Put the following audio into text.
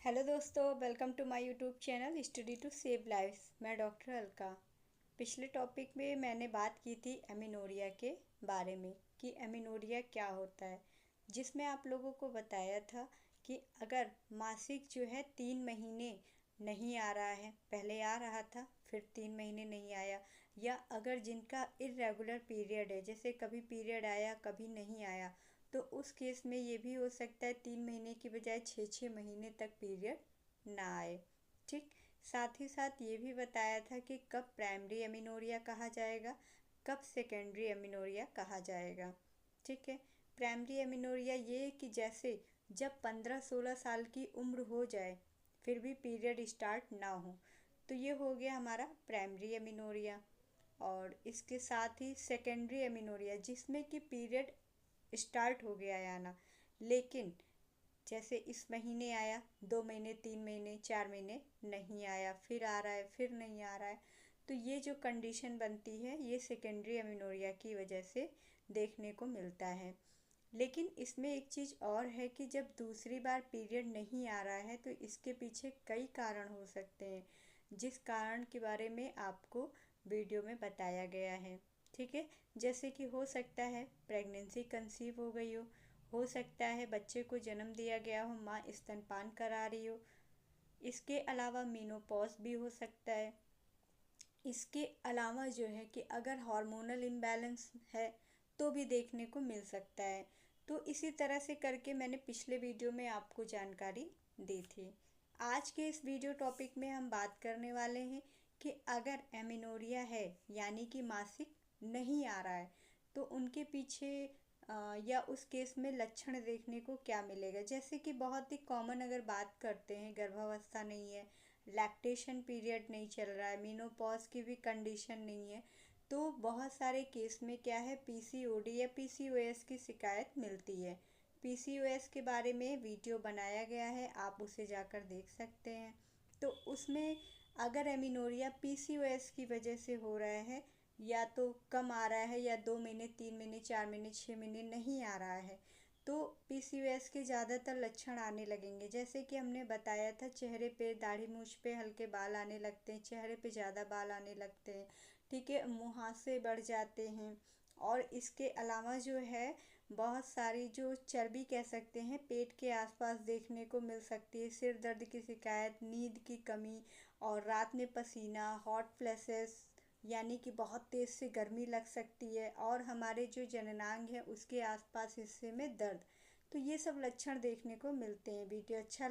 Hello दोस्तों, welcome to my YouTube channel study to save lifes. मैं doctor Alka. पिछले topic में मैंने बात की थी एमिनोरिया के बारे में कि एमिनोरिया क्या होता है, जिसमें आप लोगों को बताया था कि अगर मासिक जो है 3 महीने नहीं आ रहा है, पहले आ रहा था फिर 3 महीने नहीं आया, या अगर जिनका इर्रेगुलर पीरियड है, जैसे कभी पीरियड आया कभी नहीं आया, तो उस केस में ये भी हो सकता है 3 महीने की बजाय 6-6 महीने तक पीरियड ना आए। ठीक। साथ ही साथ ये भी बताया था कि कब प्राइमरी एमिनोरिया कहा जाएगा, कब सेकेंडरी एमिनोरिया कहा जाएगा। ठीक है। प्राइमरी एमिनोरिया ये कि जैसे जब 15-16 साल की उम्र हो जाए फिर भी पीरियड स्टार्ट ना हो, तो ये हो गया हमारा प्राइमरी एमिनोरिया। और इसके साथ ही सेकेंडरी एमिनोरिया, जिसमें कि पीरियड स्टार्ट हो गया है आना, लेकिन जैसे इस महीने आया, 2 महीने 3 महीने 4 महीने नहीं आया, फिर आ रहा है फिर नहीं आ रहा है, तो ये जो कंडीशन बनती है ये सेकेंडरी एमिनोरिया की वजह से देखने को मिलता है। लेकिन इसमें एक चीज़ और है कि जब दूसरी बार पीरियड नहीं आ रहा है तो इसके पीछे कई कारण हो सकते हैं, जिस कारण के बारे में आपको वीडियो में बताया गया है। ठीक है। जैसे कि हो सकता है प्रेगनेंसी कंसीव हो गई हो सकता है बच्चे को जन्म दिया गया हो, माँ स्तनपान करा रही हो, इसके अलावा मेनोपॉज भी हो सकता है। इसके अलावा जो है कि अगर हार्मोनल इम्बैलेंस है तो भी देखने को मिल सकता है। तो इसी तरह से करके मैंने पिछले वीडियो में आपको जानकारी दी थी। आज के इस वीडियो टॉपिक में हम बात करने वाले हैं कि अगर एमिनोरिया है यानी कि मासिक नहीं आ रहा है तो उनके पीछे या उस केस में लक्षण देखने को क्या मिलेगा। जैसे कि बहुत ही कॉमन अगर बात करते हैं, गर्भावस्था नहीं है, लैक्टेशन पीरियड नहीं चल रहा है, मेनोपॉज की भी कंडीशन नहीं है, तो बहुत सारे केस में क्या है पीसीओडी या पीसीओएस की शिकायत मिलती है। पीसीओएस के बारे में वीडियो बनाया गया है, आप उसे जाकर देख सकते हैं। तो उसमें अगर एमिनोरिया पीसीओएस की वजह से हो रहा है, या तो कम आ रहा है या 2 महीने 3 महीने 4 महीने 6 महीने नहीं आ रहा है, तो पीसीओएस के ज़्यादातर लक्षण आने लगेंगे। जैसे कि हमने बताया था, चेहरे पे दाढ़ी मूंछ पे हल्के बाल आने लगते हैं, चेहरे पे ज़्यादा बाल आने लगते हैं। ठीक है। मुहासे बढ़ जाते हैं। और इसके अलावा जो है बहुत सारी जो चर्बी कह सकते हैं पेट के आसपास देखने को मिल सकती है, सिर दर्द की शिकायत, नींद की कमी, और रात में पसीना, हॉट फ्लैशेस यानी कि बहुत तेज़ से गर्मी लग सकती है, और हमारे जो जननांग है उसके आसपास हिस्से में दर्द। तो ये सब लक्षण देखने को मिलते हैं। वीडियो अच्छा